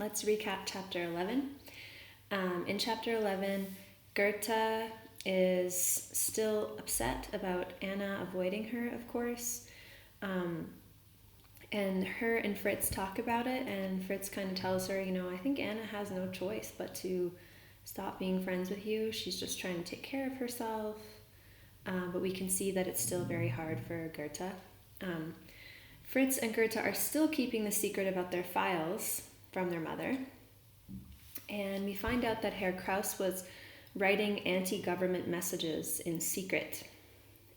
Let's recap chapter 11. In chapter 11, Goethe is still upset about Anna avoiding her, of course. And her and Fritz talk about it, and Fritz kind of tells her, I think Anna has no choice but to stop being friends with you. She's just trying to take care of herself. But we can see that it's still very hard for Goethe. Fritz and Goethe are still keeping the secret about their files from their mother. And we find out that Herr Kraus was writing anti-government messages in secret.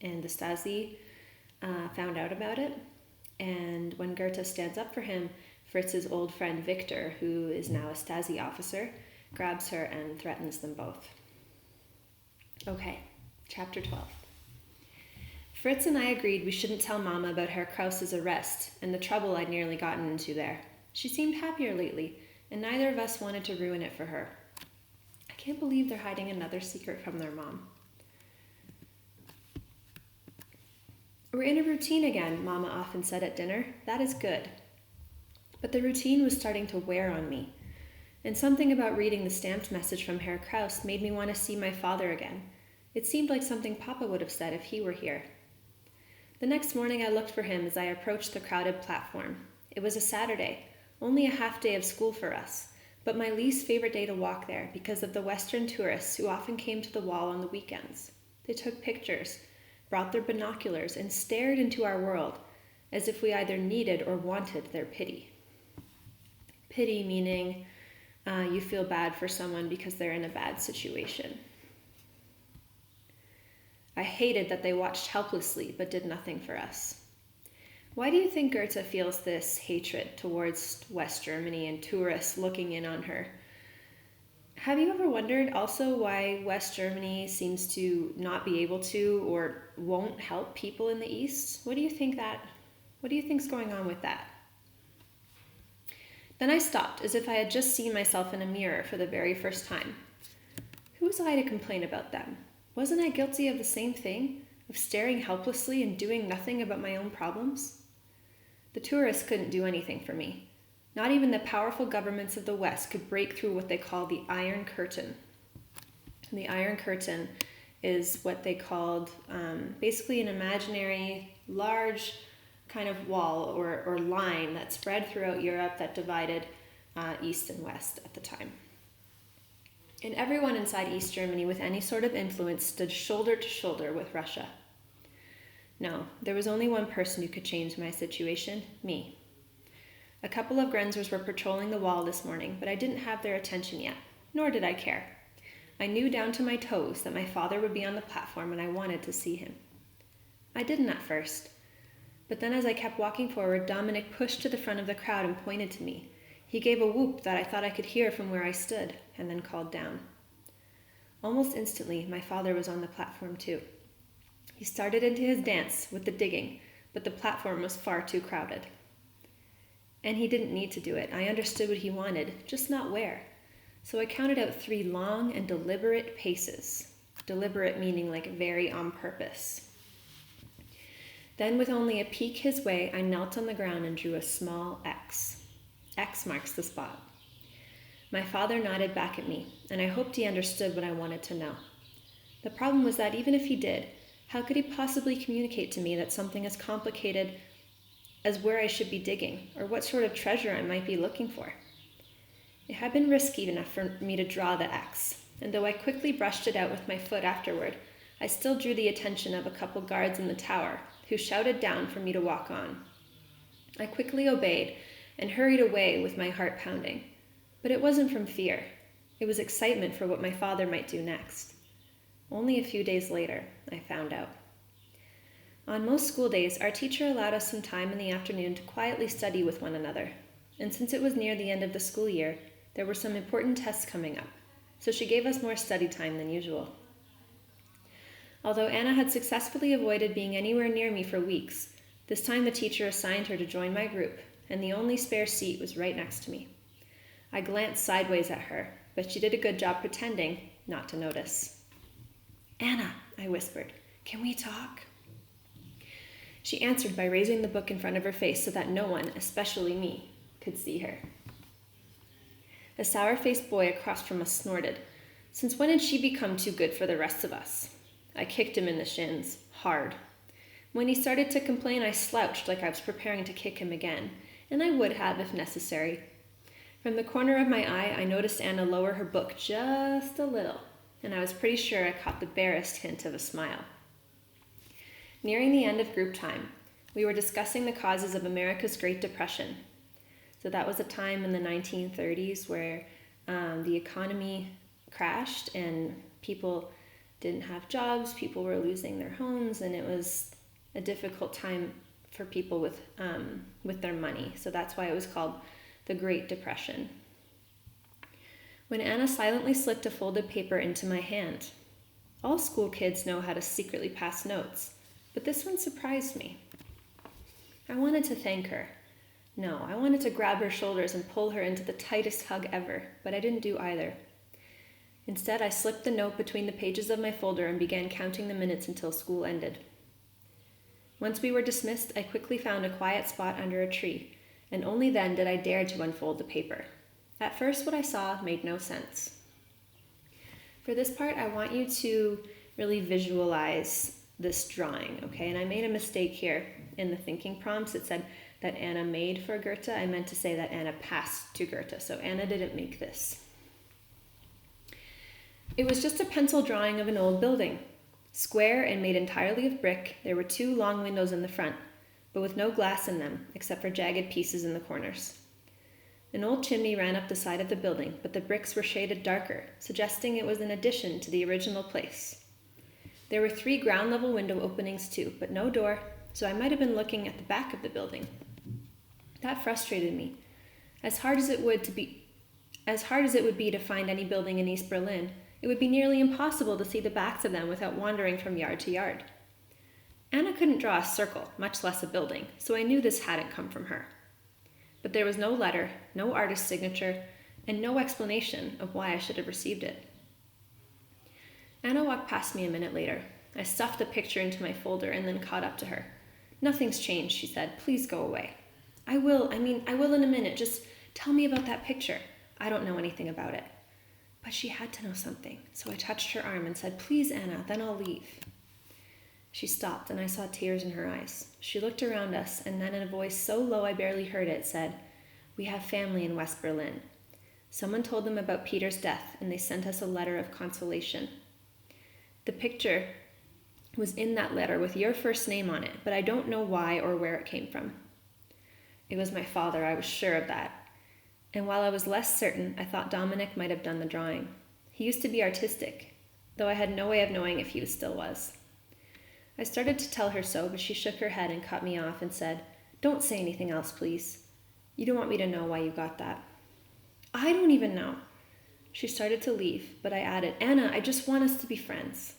And the Stasi found out about it. And when Goethe stands up for him, Fritz's old friend Victor, who is now a Stasi officer, grabs her and threatens them both. Okay, chapter 12. Fritz and I agreed we shouldn't tell Mama about Herr Kraus's arrest and the trouble I'd nearly gotten into there. She seemed happier lately, and neither of us wanted to ruin it for her. I can't believe they're hiding another secret from their mom. We're in a routine again, Mama often said at dinner. That is good. But the routine was starting to wear on me. And something about reading the stamped message from Herr Kraus made me want to see my father again. It seemed like something Papa would have said if he were here. The next morning I looked for him as I approached the crowded platform. It was a Saturday, only a half day of school for us, but my least favorite day to walk there because of the Western tourists who often came to the wall on the weekends. They took pictures, brought their binoculars, and stared into our world as if we either needed or wanted their pity. Pity meaning you feel bad for someone because they're in a bad situation. I hated that they watched helplessly but did nothing for us. Why do you think Goethe feels this hatred towards West Germany and tourists looking in on her? Have you ever wondered also why West Germany seems to not be able to or won't help people in the East? What do you think's going on with that? Then I stopped as if I had just seen myself in a mirror for the very first time. Who was I to complain about them? Wasn't I guilty of the same thing, of staring helplessly and doing nothing about my own problems? The tourists couldn't do anything for me. Not even the powerful governments of the West could break through what they call the Iron Curtain. And the Iron Curtain is what they called basically an imaginary large kind of wall or line that spread throughout Europe that divided East and West at the time. And everyone inside East Germany with any sort of influence stood shoulder to shoulder with Russia. No, there was only one person who could change my situation, me. A couple of Grenzers were patrolling the wall this morning, but I didn't have their attention yet, nor did I care. I knew down to my toes that my father would be on the platform and I wanted to see him. I didn't at first, but then as I kept walking forward, Dominic pushed to the front of the crowd and pointed to me. He gave a whoop that I thought I could hear from where I stood, and then called down. Almost instantly, my father was on the platform too. He started into his dance with the digging, but the platform was far too crowded. And he didn't need to do it. I understood what he wanted, just not where. So I counted out 3 long and deliberate paces. Deliberate meaning like very on purpose. Then with only a peek his way, I knelt on the ground and drew a small X. X marks the spot. My father nodded back at me, and I hoped he understood what I wanted to know. The problem was that even if he did, how could he possibly communicate to me that something as complicated as where I should be digging, or what sort of treasure I might be looking for? It had been risky enough for me to draw the X, and though I quickly brushed it out with my foot afterward, I still drew the attention of a couple guards in the tower, who shouted down for me to walk on. I quickly obeyed, and hurried away with my heart pounding. But it wasn't from fear. It was excitement for what my father might do next. Only a few days later, I found out. On most school days, our teacher allowed us some time in the afternoon to quietly study with one another. And since it was near the end of the school year, there were some important tests coming up, so she gave us more study time than usual. Although Anna had successfully avoided being anywhere near me for weeks, this time the teacher assigned her to join my group, and the only spare seat was right next to me. I glanced sideways at her, but she did a good job pretending not to notice. "Anna," I whispered, "can we talk?" She answered by raising the book in front of her face so that no one, especially me, could see her. A sour-faced boy across from us snorted. Since when had she become too good for the rest of us? I kicked him in the shins, hard. When he started to complain, I slouched like I was preparing to kick him again, and I would have if necessary. From the corner of my eye, I noticed Anna lower her book just a little, and I was pretty sure I caught the barest hint of a smile. Nearing the end of group time, we were discussing the causes of America's Great Depression. So that was a time in the 1930s where the economy crashed and people didn't have jobs, people were losing their homes, and it was a difficult time for people with their money. So that's why it was called the Great Depression. When Anna silently slipped a folded paper into my hand. All school kids know how to secretly pass notes, but this one surprised me. I wanted to thank her. No, I wanted to grab her shoulders and pull her into the tightest hug ever, but I didn't do either. Instead, I slipped the note between the pages of my folder and began counting the minutes until school ended. Once we were dismissed, I quickly found a quiet spot under a tree, and only then did I dare to unfold the paper. At first, what I saw made no sense. For this part, I want you to really visualize this drawing, okay? And I made a mistake here in the thinking prompts. It said that Anna made for Goethe. I meant to say that Anna passed to Goethe, so Anna didn't make this. It was just a pencil drawing of an old building. Square and made entirely of brick, there were 2 long windows in the front, but with no glass in them, except for jagged pieces in the corners. An old chimney ran up the side of the building, but the bricks were shaded darker, suggesting it was an addition to the original place. There were 3 ground-level window openings too, but no door, so I might have been looking at the back of the building. That frustrated me. As hard as it would be to find any building in East Berlin, it would be nearly impossible to see the backs of them without wandering from yard to yard. Anna couldn't draw a circle, much less a building, so I knew this hadn't come from her. But there was no letter, no artist's signature, and no explanation of why I should have received it. Anna walked past me a minute later. I stuffed the picture into my folder and then caught up to her. "Nothing's changed," she said. "Please go away." I will in a minute. Just tell me about that picture. I don't know anything about it." But she had to know something, so I touched her arm and said, "Please, Anna, then I'll leave." She stopped, and I saw tears in her eyes. She looked around us, and then in a voice so low I barely heard it, said, "We have family in West Berlin. Someone told them about Peter's death, and they sent us a letter of consolation. The picture was in that letter with your first name on it, but I don't know why or where it came from." It was my father, I was sure of that. And while I was less certain, I thought Dominic might have done the drawing. He used to be artistic, though I had no way of knowing if he still was. I started to tell her so, but she shook her head and cut me off and said, "Don't say anything else, please. You don't want me to know why you got that." "I don't even know." She started to leave, but I added, "Anna, I just want us to be friends."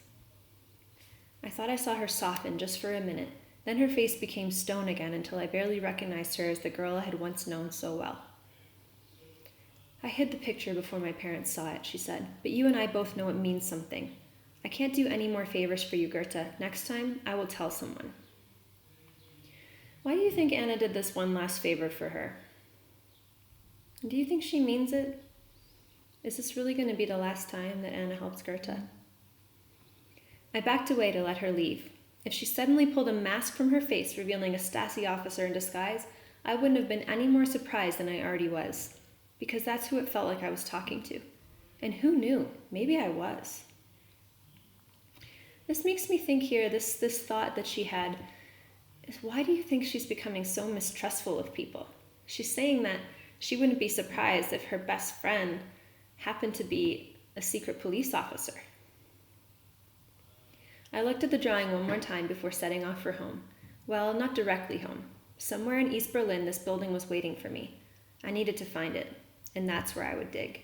I thought I saw her soften just for a minute. Then her face became stone again until I barely recognized her as the girl I had once known so well. "I hid the picture before my parents saw it," she said, "but you and I both know it means something. I can't do any more favors for you, Goethe. Next time, I will tell someone." Why do you think Anna did this one last favor for her? Do you think she means it? Is this really going to be the last time that Anna helps Goethe? I backed away to let her leave. If she suddenly pulled a mask from her face, revealing a Stasi officer in disguise, I wouldn't have been any more surprised than I already was, because that's who it felt like I was talking to. And who knew? Maybe I was. This makes me think here, this thought that she had, is why do you think she's becoming so mistrustful of people? She's saying that she wouldn't be surprised if her best friend happened to be a secret police officer. I looked at the drawing one more time before setting off for home. Well, not directly home. Somewhere in East Berlin, this building was waiting for me. I needed to find it, and that's where I would dig.